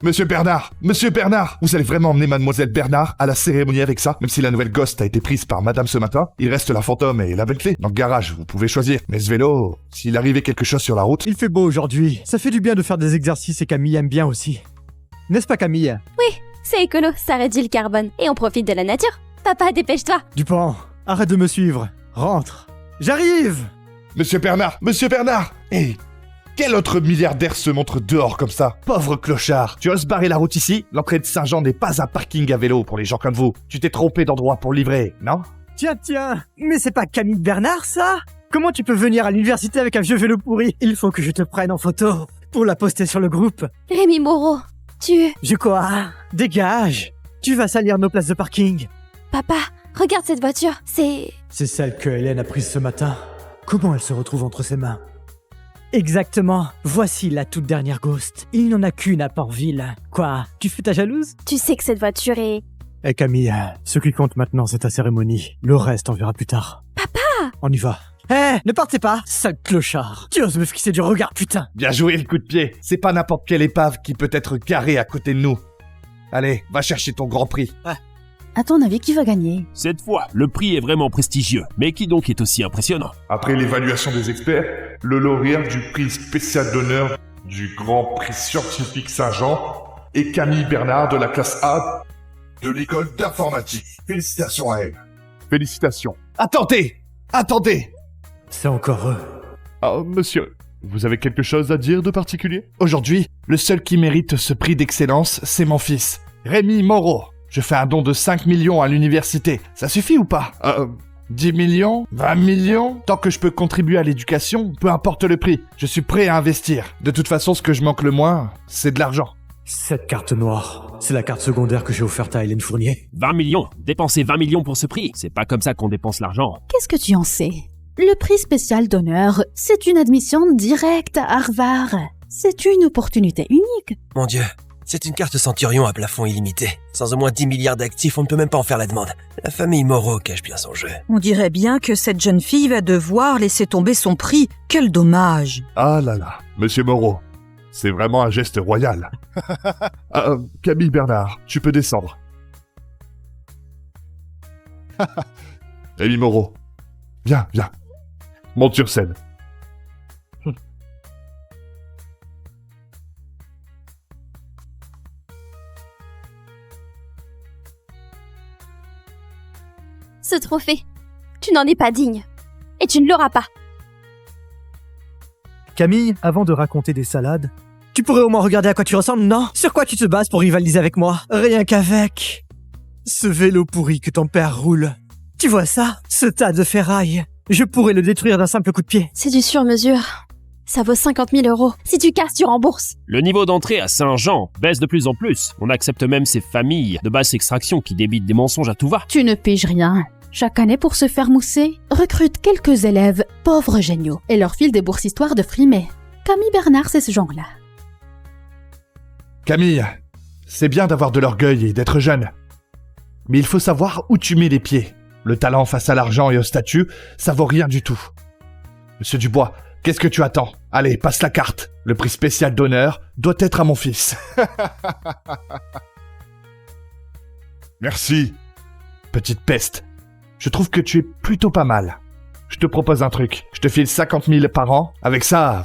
Monsieur Bernard, vous allez vraiment emmener Mademoiselle Bernard à la cérémonie avec ça? Même si la nouvelle ghost a été prise par Madame ce matin, il reste la fantôme et la Bentley. Dans le garage, vous pouvez choisir. Mais ce vélo, s'il arrivait quelque chose sur la route... Il fait beau aujourd'hui. Ça fait du bien de faire des exercices et Camille aime bien aussi. N'est-ce pas Camille? Oui, c'est écolo, ça réduit le carbone. Et on profite de la nature. Papa, dépêche-toi. Dupont, arrête de me suivre. Rentre. J'arrive! Monsieur Bernard! Hé! Quel autre milliardaire se montre dehors comme ça? Pauvre clochard! Tu oses barrer la route ici? L'entrée de Saint-Jean n'est pas un parking à vélo pour les gens comme vous. Tu t'es trompé d'endroit pour livrer, non? Tiens, mais c'est pas Camille Bernard, ça? Comment tu peux venir à l'université avec un vieux vélo pourri? Il faut que je te prenne en photo pour la poster sur le groupe. Rémi Moreau, Je quoi? Dégage! Tu vas salir nos places de parking. Papa, regarde cette voiture, c'est celle que Hélène a prise ce matin. Comment elle se retrouve entre ses mains? Exactement. Voici la toute dernière ghost. Il n'y en a qu'une à Portville. Quoi? Tu fais ta jalouse? Tu sais que cette voiture est... Eh Camille, ce qui compte maintenant c'est ta cérémonie. Le reste on verra plus tard. Papa! On y va. Ne partez pas, sale clochard. Tu oses me fixer du regard, putain. Bien joué le coup de pied. C'est pas n'importe quelle épave qui peut être garée à côté de nous. Allez, va chercher ton grand prix. À ton avis, qui va gagner? Cette fois, le prix est vraiment prestigieux. Mais qui donc est aussi impressionnant? Après l'évaluation des experts, le lauréat du prix spécial d'honneur du Grand Prix scientifique Saint-Jean est Camille Bernard de la classe A de l'école d'informatique. Félicitations à elle. Félicitations. Attendez! C'est encore eux. Oh, monsieur, vous avez quelque chose à dire de particulier? Aujourd'hui, le seul qui mérite ce prix d'excellence, c'est mon fils, Rémi Moreau. Je fais un don de 5 millions à l'université. Ça suffit ou pas? 10 millions? 20 millions? Tant que je peux contribuer à l'éducation, peu importe le prix, je suis prêt à investir. De toute façon, ce que je manque le moins, c'est de l'argent. Cette carte noire, c'est la carte secondaire que j'ai offerte à Hélène Fournier. 20 millions. Dépenser 20 millions pour ce prix. C'est pas comme ça qu'on dépense l'argent. Qu'est-ce que tu en sais? Le prix spécial d'honneur, c'est une admission directe à Harvard. C'est une opportunité unique. Mon Dieu, c'est une carte Centurion à plafond illimité. Sans au moins 10 milliards d'actifs, on ne peut même pas en faire la demande. La famille Moreau cache bien son jeu. On dirait bien que cette jeune fille va devoir laisser tomber son prix. Quel dommage. Ah là là, monsieur Moreau, c'est vraiment un geste royal. Camille Bernard, tu peux descendre. Rémi Moreau, viens. Monte sur scène. Ce trophée, tu n'en es pas digne. Et tu ne l'auras pas. Camille, avant de raconter des salades, tu pourrais au moins regarder à quoi tu ressembles, non? Sur quoi tu te bases pour rivaliser avec moi? Rien qu'avec ce vélo pourri que ton père roule. Tu vois ça? Ce tas de ferraille. Je pourrais le détruire d'un simple coup de pied. C'est du sur-mesure. Ça vaut 50 000 €. Si tu casses, tu rembourses. Le niveau d'entrée à Saint-Jean baisse de plus en plus. On accepte même ces familles de basse extraction qui débitent des mensonges à tout va. Tu ne piges rien. Chaque année, pour se faire mousser, recrute quelques élèves pauvres géniaux et leur file des bourses histoire de frimer. Camille Bernard, c'est ce genre-là. Camille, c'est bien d'avoir de l'orgueil et d'être jeune. Mais il faut savoir où tu mets les pieds. Le talent face à l'argent et au statut, ça vaut rien du tout. Monsieur Dubois, qu'est-ce que tu attends? Allez, passe la carte. Le prix spécial d'honneur doit être à mon fils. Merci. Petite peste. Je trouve que tu es plutôt pas mal. Je te propose un truc. Je te file 50 000 par an. Avec ça,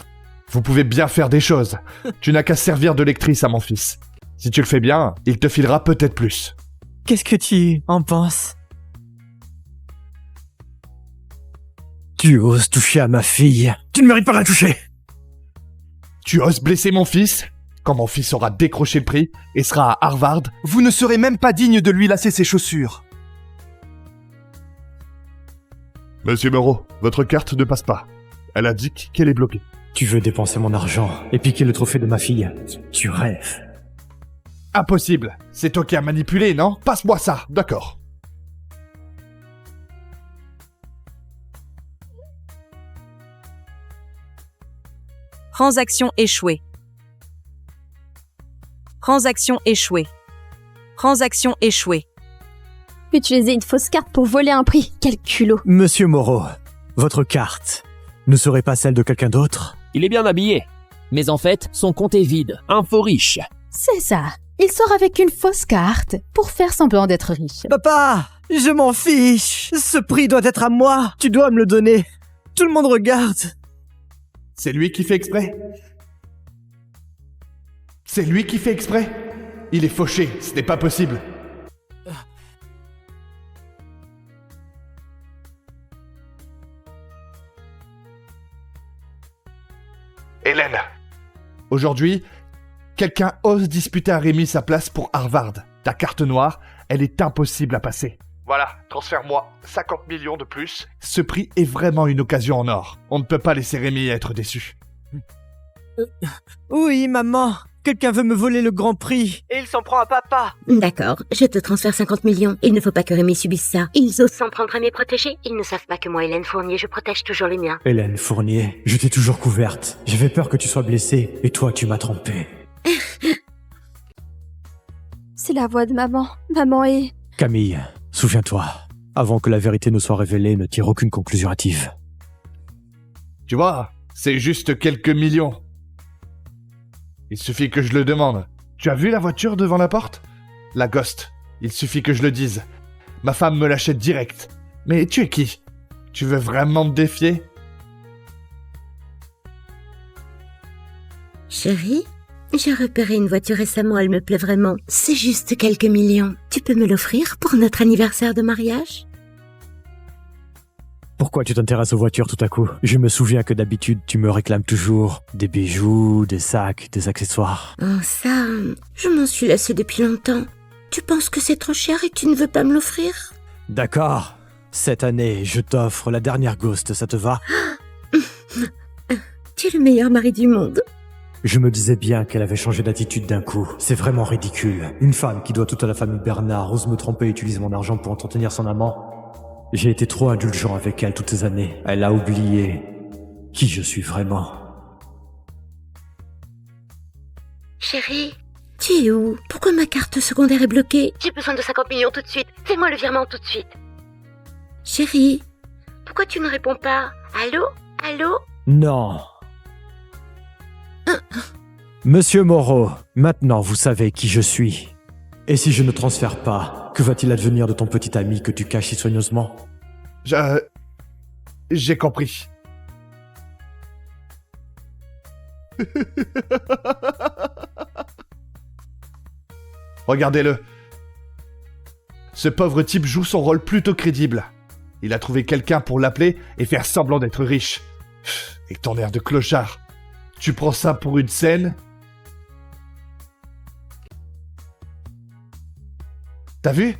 vous pouvez bien faire des choses. Tu n'as qu'à servir de lectrice à mon fils. Si tu le fais bien, il te filera peut-être plus. Qu'est-ce que tu en penses? Tu oses toucher à ma fille. Tu ne mérites pas de la toucher. Tu oses blesser mon fils? Quand mon fils aura décroché le prix et sera à Harvard, vous ne serez même pas digne de lui lasser ses chaussures. Monsieur Moreau, votre carte ne passe pas. Elle indique qu'elle est bloquée. Tu veux dépenser mon argent et piquer le trophée de ma fille. Tu rêves. Impossible. C'est toi qui as manipulé, non? Passe-moi ça. D'accord. Transaction échouée. Transaction échouée. Transaction échouée. Utiliser une fausse carte pour voler un prix. Quel culot. Monsieur Moreau, votre carte ne serait pas celle de quelqu'un d'autre? Il est bien habillé. Mais en fait, son compte est vide. Info riche. C'est ça. Il sort avec une fausse carte pour faire semblant d'être riche. Papa, je m'en fiche. Ce prix doit être à moi. Tu dois me le donner. Tout le monde regarde. C'est lui qui fait exprès. C'est lui qui fait exprès. Il est fauché, ce n'est pas possible. Hélène, aujourd'hui, quelqu'un ose disputer à Rémi sa place pour Harvard. Ta carte noire, elle est impossible à passer. Voilà, transfère-moi 50 millions de plus. Ce prix est vraiment une occasion en or. On ne peut pas laisser Rémi être déçu. Oui, maman. Quelqu'un veut me voler le grand prix. Et il s'en prend à papa. D'accord, je te transfère 50 millions. Il ne faut pas que Rémi subisse ça. Ils osent s'en prendre à mes protégés. Ils ne savent pas que moi, Hélène Fournier, je protège toujours les miens. Hélène Fournier, je t'ai toujours couverte. J'avais peur que tu sois blessée. Et toi, tu m'as trompée. C'est la voix de maman. Maman est... Camille, souviens-toi. Avant que la vérité ne soit révélée, ne tire aucune conclusion hâtive. Tu vois, c'est juste quelques millions. Il suffit que je le demande. Tu as vu la voiture devant la porte? La Ghost. Il suffit que je le dise. Ma femme me l'achète direct. Mais tu es qui? Tu veux vraiment me défier? Chérie, j'ai repéré une voiture récemment, elle me plaît vraiment. C'est juste quelques millions. Tu peux me l'offrir pour notre anniversaire de mariage? Pourquoi tu t'intéresses aux voitures tout à coup? Je me souviens que d'habitude, tu me réclames toujours des bijoux, des sacs, des accessoires. Oh ça, je m'en suis lassée depuis longtemps. Tu penses que c'est trop cher et tu ne veux pas me l'offrir? D'accord. Cette année, je t'offre la dernière Ghost, ça te va? Tu es le meilleur mari du monde. Je me disais bien qu'elle avait changé d'attitude d'un coup. C'est vraiment ridicule. Une femme qui doit tout à la famille Bernard ose me tromper et utilise mon argent pour entretenir son amant. J'ai été trop indulgent avec elle toutes ces années. Elle a oublié qui je suis vraiment. Chérie, tu es où? Pourquoi ma carte secondaire est bloquée? J'ai besoin de 50 millions tout de suite. Fais-moi le virement tout de suite. Chérie, pourquoi tu ne réponds pas? Allô? Allô? Non. Monsieur Moreau, maintenant vous savez qui je suis. Et si je ne transfère pas, que va-t-il advenir de ton petit ami que tu caches si soigneusement? J'ai compris. Regardez-le. Ce pauvre type joue son rôle plutôt crédible. Il a trouvé quelqu'un pour l'appeler et faire semblant d'être riche. Et ton air de clochard. Tu prends ça pour une scène? T'as vu?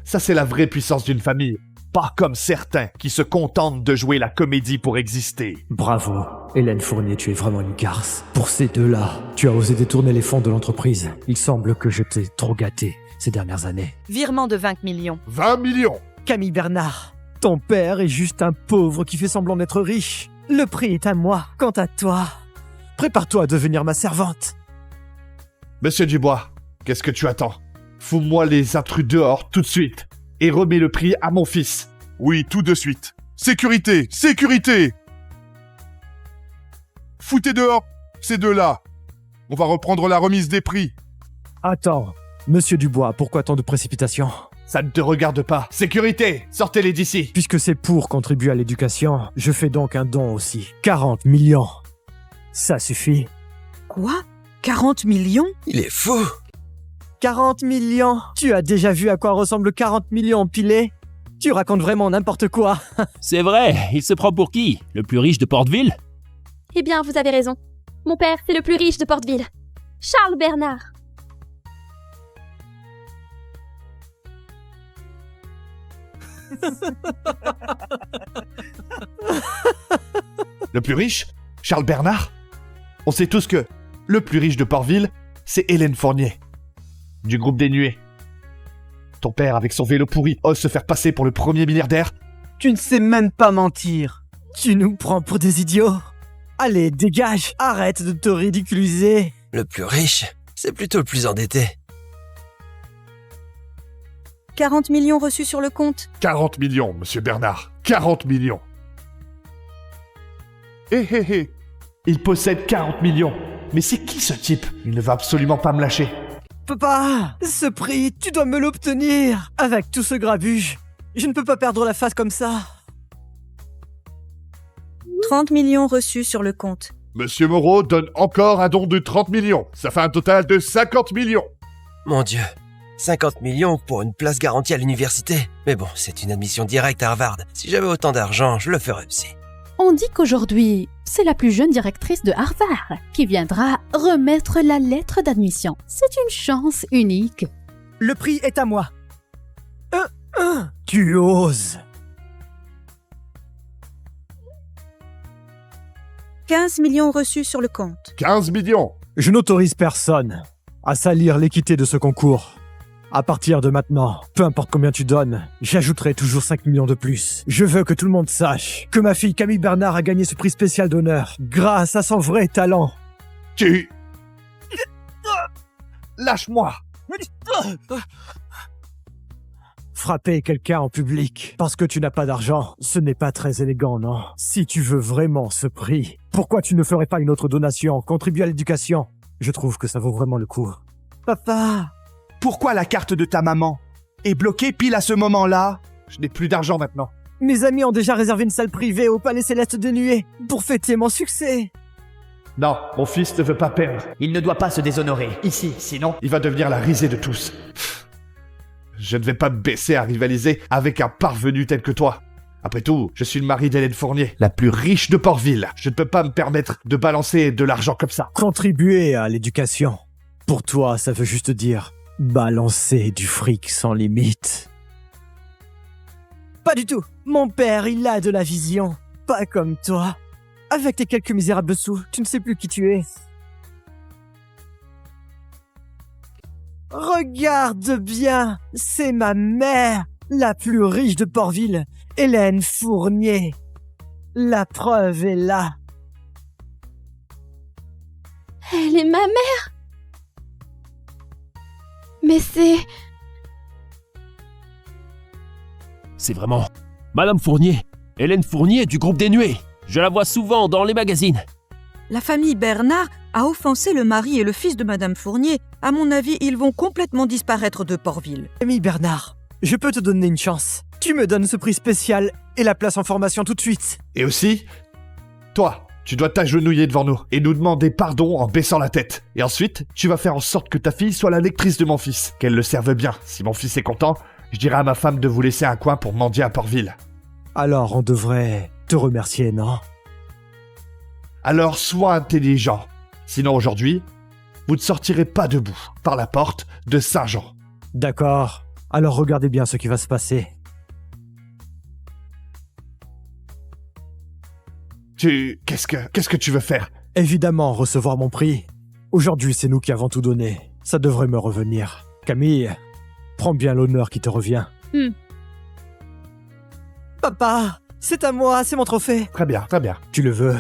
Ça, c'est la vraie puissance d'une famille. Pas comme certains qui se contentent de jouer la comédie pour exister. Bravo. Hélène Fournier, tu es vraiment une garce. Pour ces deux-là, tu as osé détourner les fonds de l'entreprise. Il semble que je t'ai trop gâté ces dernières années. Virement de 20 millions. 20 millions. Camille Bernard, ton père est juste un pauvre qui fait semblant d'être riche. Le prix est à moi. Quant à toi, prépare-toi à devenir ma servante. Monsieur Dubois, qu'est-ce que tu attends? Fous-moi les intrus dehors tout de suite et remets le prix à mon fils. Oui, tout de suite. Sécurité, sécurité. Foutez dehors ces deux-là. On va reprendre la remise des prix. Attends, Monsieur Dubois, pourquoi tant de précipitation? Ça ne te regarde pas. Sécurité, sortez-les d'ici. Puisque c'est pour contribuer à l'éducation, je fais donc un don aussi. 40 millions. Ça suffit. Quoi? 40 millions? Il est fou. 40 millions? Tu as déjà vu à quoi ressemble 40 millions empilés? Tu racontes vraiment n'importe quoi. C'est vrai, il se prend pour qui? Le plus riche de Porteville? Eh bien, vous avez raison. Mon père, c'est le plus riche de Porteville. Charles Bernard. Le plus riche? Charles Bernard? On sait tous que le plus riche de Porteville, c'est Hélène Fournier, du groupe des Nuées. Ton père, avec son vélo pourri, ose se faire passer pour le premier milliardaire? Tu ne sais même pas mentir. Tu nous prends pour des idiots. Allez, dégage. Arrête de te ridiculiser. Le plus riche, c'est plutôt le plus endetté. 40 millions reçus sur le compte. 40 millions, monsieur Bernard. 40 millions. Il possède 40 millions. Mais c'est qui ce type? Il ne va absolument pas me lâcher. Papa, ce prix, tu dois me l'obtenir. Avec tout ce grabuge, je ne peux pas perdre la face comme ça. 30 millions reçus sur le compte. Monsieur Moreau donne encore un don de 30 millions. Ça fait un total de 50 millions. Mon Dieu, 50 millions pour une place garantie à l'université. Mais bon, c'est une admission directe à Harvard. Si j'avais autant d'argent, je le ferais aussi. On dit qu'aujourd'hui, c'est la plus jeune directrice de Harvard qui viendra remettre la lettre d'admission. C'est une chance unique. Le prix est à moi. Tu oses. 15 millions reçus sur le compte. 15 millions. Je n'autorise personne à salir l'équité de ce concours. À partir de maintenant, peu importe combien tu donnes, j'ajouterai toujours 5 millions de plus. Je veux que tout le monde sache que ma fille Camille Bernard a gagné ce prix spécial d'honneur grâce à son vrai talent. Tu... Lâche-moi. Frapper quelqu'un en public parce que tu n'as pas d'argent, ce n'est pas très élégant, non? Si tu veux vraiment ce prix, pourquoi tu ne ferais pas une autre donation, contribuer à l'éducation? Je trouve que ça vaut vraiment le coup. Papa! Pourquoi la carte de ta maman est bloquée pile à ce moment-là? Je n'ai plus d'argent maintenant. Mes amis ont déjà réservé une salle privée au Palais Céleste de Nuée pour fêter mon succès. Non, mon fils ne veut pas perdre. Il ne doit pas se déshonorer, ici, sinon... Il va devenir la risée de tous. Je ne vais pas me baisser à rivaliser avec un parvenu tel que toi. Après tout, je suis le mari d'Hélène Fournier, la plus riche de Portville. Je ne peux pas me permettre de balancer de l'argent comme ça. Contribuer à l'éducation. Pour toi, ça veut juste dire balancer du fric sans limite. Pas du tout. Mon père, il a de la vision. Pas comme toi. Avec tes quelques misérables sous, tu ne sais plus qui tu es. Regarde bien, c'est ma mère, la plus riche de Portville, Hélène Fournier. La preuve est là. Elle est ma mère. Mais C'est vraiment... Madame Fournier, Hélène Fournier du groupe des Nuées. Je la vois souvent dans les magazines. La famille Bernard a offensé le mari et le fils de Madame Fournier. À mon avis, ils vont complètement disparaître de Portville. Camille Bernard, je peux te donner une chance. Tu me donnes ce prix spécial et la place en formation tout de suite. Et aussi, toi, tu dois t'agenouiller devant nous et nous demander pardon en baissant la tête. Et ensuite, tu vas faire en sorte que ta fille soit la lectrice de mon fils, qu'elle le serve bien. Si mon fils est content, je dirai à ma femme de vous laisser un coin pour mendier à Portville. Alors on devrait te remercier, non? Alors sois intelligent. Sinon aujourd'hui, vous ne sortirez pas debout par la porte de Saint-Jean. D'accord. Alors regardez bien ce qui va se passer. Qu'est-ce que tu veux faire? Évidemment, recevoir mon prix. Aujourd'hui, c'est nous qui avons tout donné. Ça devrait me revenir. Camille, prends bien l'honneur qui te revient. Papa, c'est à moi, c'est mon trophée. Très bien, très bien. Tu le veux?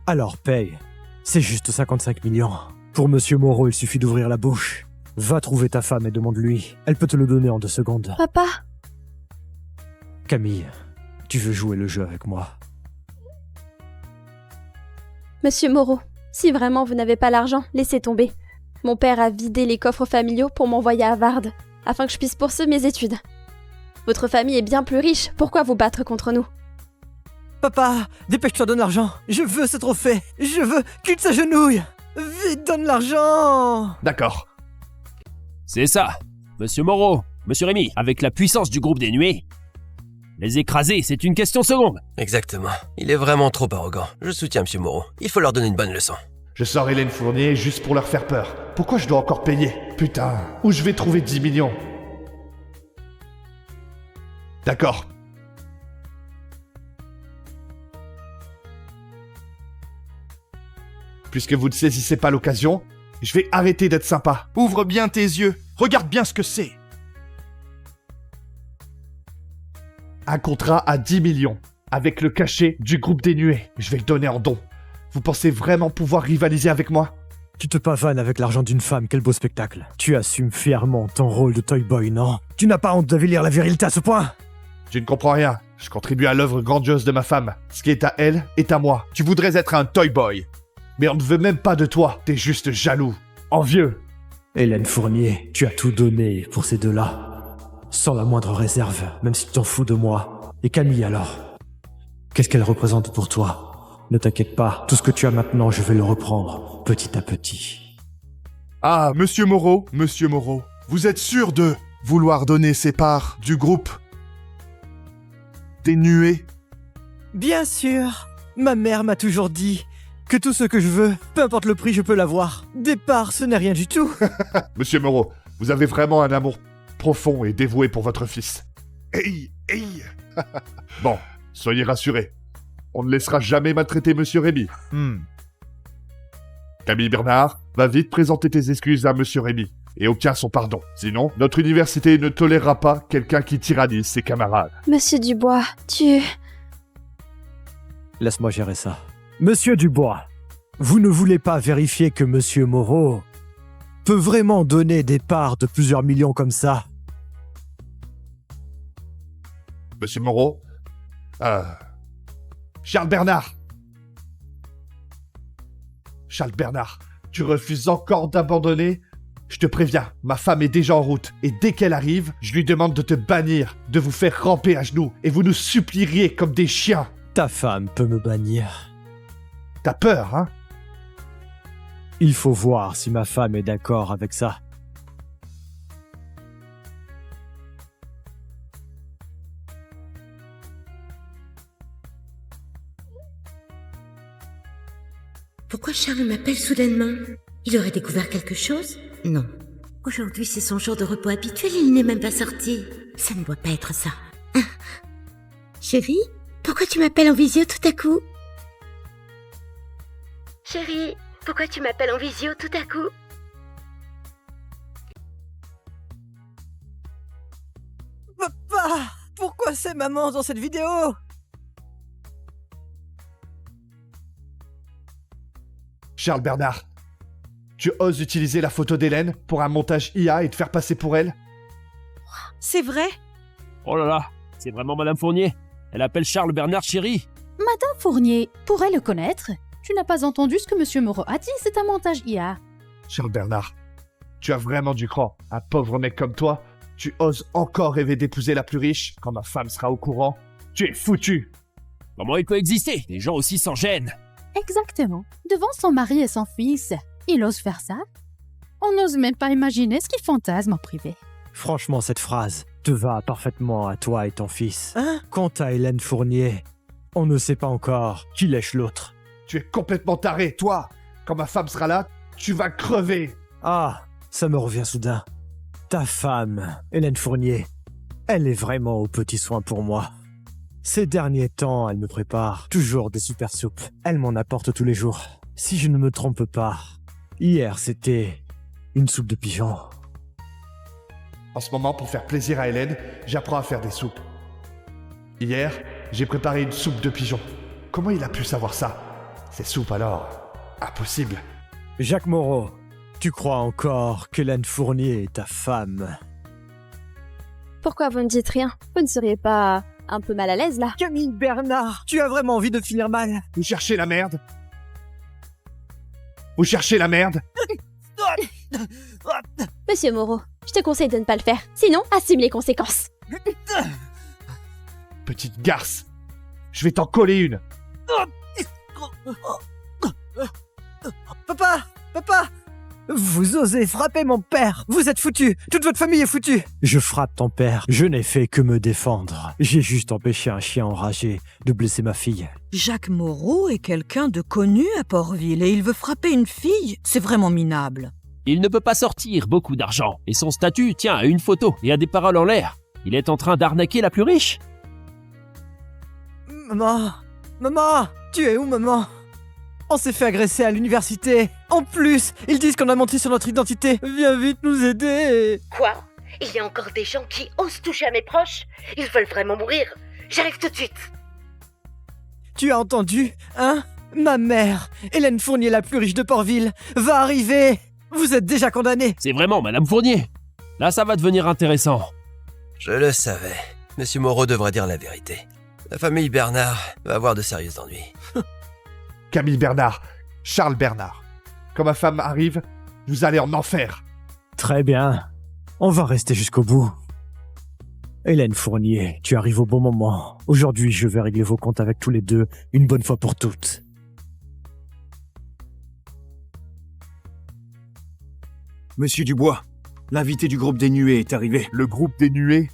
Alors paye. C'est juste 55 millions. Pour Monsieur Moreau, il suffit d'ouvrir la bouche. Va trouver ta femme et demande-lui. Elle peut te le donner en 2 secondes. Papa. Camille, tu veux jouer le jeu avec moi? Monsieur Moreau, si vraiment vous n'avez pas l'argent, laissez tomber. Mon père a vidé les coffres familiaux pour m'envoyer à Harvard, afin que je puisse poursuivre mes études. Votre famille est bien plus riche, pourquoi vous battre contre nous? Papa, dépêche-toi, donne l'argent. Je veux ce trophée. Je veux qu'il s'agenouille. Vite, donne l'argent. D'accord. C'est ça. Monsieur Moreau, Monsieur Rémy, avec la puissance du groupe des Nuées. Les écraser, c'est une question de seconde. Exactement. Il est vraiment trop arrogant. Je soutiens Monsieur Moreau. Il faut leur donner une bonne leçon. Je sors Hélène Fournier juste pour leur faire peur. Pourquoi je dois encore payer? Putain, où je vais trouver 10 millions? D'accord. Puisque vous ne saisissez pas l'occasion, je vais arrêter d'être sympa. Ouvre bien tes yeux. Regarde bien ce que c'est. Un contrat à 10 millions, avec le cachet du groupe des Nuées. Je vais le donner en don. Vous pensez vraiment pouvoir rivaliser avec moi? Tu te pavanes avec l'argent d'une femme, quel beau spectacle. Tu assumes fièrement ton rôle de toy boy, non? Tu n'as pas honte de vélir la virilité à ce point? Tu ne comprends rien. Je contribue à l'œuvre grandiose de ma femme. Ce qui est à elle est à moi. Tu voudrais être un toy boy. Mais on ne veut même pas de toi, t'es juste jaloux, envieux. Hélène Fournier, tu as tout donné pour ces deux-là. Sans la moindre réserve, même si tu t'en fous de moi. Et Camille alors? Qu'est-ce qu'elle représente pour toi? Ne t'inquiète pas, tout ce que tu as maintenant, je vais le reprendre, petit à petit. Ah, Monsieur Moreau, vous êtes sûr de vouloir donner ses parts du groupe des nuées? Bien sûr. Ma mère m'a toujours dit que tout ce que je veux, peu importe le prix, je peux l'avoir. Des parts, ce n'est rien du tout. Monsieur Moreau, vous avez vraiment un amour profond et dévoué pour votre fils. Hey. Bon, soyez rassurés. On ne laissera jamais maltraiter Monsieur Rémy. Camille Bernard, va vite présenter tes excuses à Monsieur Rémy et obtiens son pardon. Sinon, notre université ne tolérera pas quelqu'un qui tyrannise ses camarades. Monsieur Dubois, tu... Laisse-moi gérer ça. Monsieur Dubois, vous ne voulez pas vérifier que Monsieur Moreau peut vraiment donner des parts de plusieurs millions comme ça? Monsieur Moreau, Charles Bernard, tu refuses encore d'abandonner? Je te préviens, ma femme est déjà en route, et dès qu'elle arrive, je lui demande de te bannir, de vous faire ramper à genoux, et vous nous supplieriez comme des chiens. Ta femme peut me bannir. T'as peur, hein? Il faut voir si ma femme est d'accord avec ça. Pourquoi Charles m'appelle soudainement? Il aurait découvert quelque chose? Non. Aujourd'hui, c'est son jour de repos habituel et il n'est même pas sorti. Ça ne doit pas être ça. Ah. Chérie, pourquoi tu m'appelles en visio tout à coup? Chérie, pourquoi tu m'appelles en visio tout à coup? Papa, pourquoi c'est maman dans cette vidéo? Charles Bernard, tu oses utiliser la photo d'Hélène pour un montage IA et te faire passer pour elle? C'est vrai? Oh là là, c'est vraiment Madame Fournier. Elle appelle Charles Bernard chéri. Madame Fournier pourrait le connaître. Tu n'as pas entendu ce que Monsieur Moreau a dit, c'est un montage IA. Charles Bernard, tu as vraiment du cran. Un pauvre mec comme toi, tu oses encore rêver d'épouser la plus riche quand ma femme sera au courant? Tu es foutu! Comment il peut exister? Des gens aussi sans gêne. Exactement. Devant son mari et son fils, il ose faire ça? On n'ose même pas imaginer ce qu'il fantasme en privé. Franchement, cette phrase te va parfaitement à toi et ton fils. Hein? Quant à Hélène Fournier, on ne sait pas encore qui lèche l'autre. Tu es complètement taré, toi! Quand ma femme sera là, tu vas crever! Ah, ça me revient soudain. Ta femme, Hélène Fournier, elle est vraiment aux petits soins pour moi. Ces derniers temps, elle me prépare toujours des super soupes. Elle m'en apporte tous les jours. Si je ne me trompe pas, hier c'était une soupe de pigeon. En ce moment, pour faire plaisir à Hélène, j'apprends à faire des soupes. Hier, j'ai préparé une soupe de pigeon. Comment il a pu savoir ça? Ces soupes alors? Impossible. Jacques Moreau, tu crois encore qu'Hélène Fournier est ta femme? Pourquoi vous ne dites rien? Vous ne seriez pas un peu mal à l'aise, là? Camille Bernard, tu as vraiment envie de finir mal? Vous cherchez la merde? Vous cherchez la merde? Monsieur Moreau, je te conseille de ne pas le faire. Sinon, assume les conséquences. Petite garce, je vais t'en coller une. Papa, vous osez frapper mon père. Vous êtes foutu. Toute votre famille est foutue. Je frappe ton père. Je n'ai fait que me défendre. J'ai juste empêché un chien enragé de blesser ma fille. Jacques Moreau est quelqu'un de connu à Portville et il veut frapper une fille? C'est vraiment minable. Il ne peut pas sortir beaucoup d'argent et son statut tient à une photo et à des paroles en l'air. Il est en train d'arnaquer la plus riche. Maman, tu es où, maman? On s'est fait agresser à l'université. En plus, ils disent qu'on a menti sur notre identité. Viens vite nous aider. Quoi? Il y a encore des gens qui osent toucher à mes proches? Ils veulent vraiment mourir. J'arrive tout de suite. Tu as entendu, hein? Ma mère, Hélène Fournier, la plus riche de Portville, va arriver. Vous êtes déjà condamnés. C'est vraiment Madame Fournier. Là, ça va devenir intéressant. Je le savais. Monsieur Moreau devrait dire la vérité. La famille Bernard va avoir de sérieux ennuis. Camille Bernard, Charles Bernard. Quand ma femme arrive, vous allez en enfer. Très bien. On va rester jusqu'au bout. Hélène Fournier, tu arrives au bon moment. Aujourd'hui, je vais régler vos comptes avec tous les deux, une bonne fois pour toutes. Monsieur Dubois, l'invité du groupe des Nuées est arrivé. Le groupe des Nuées?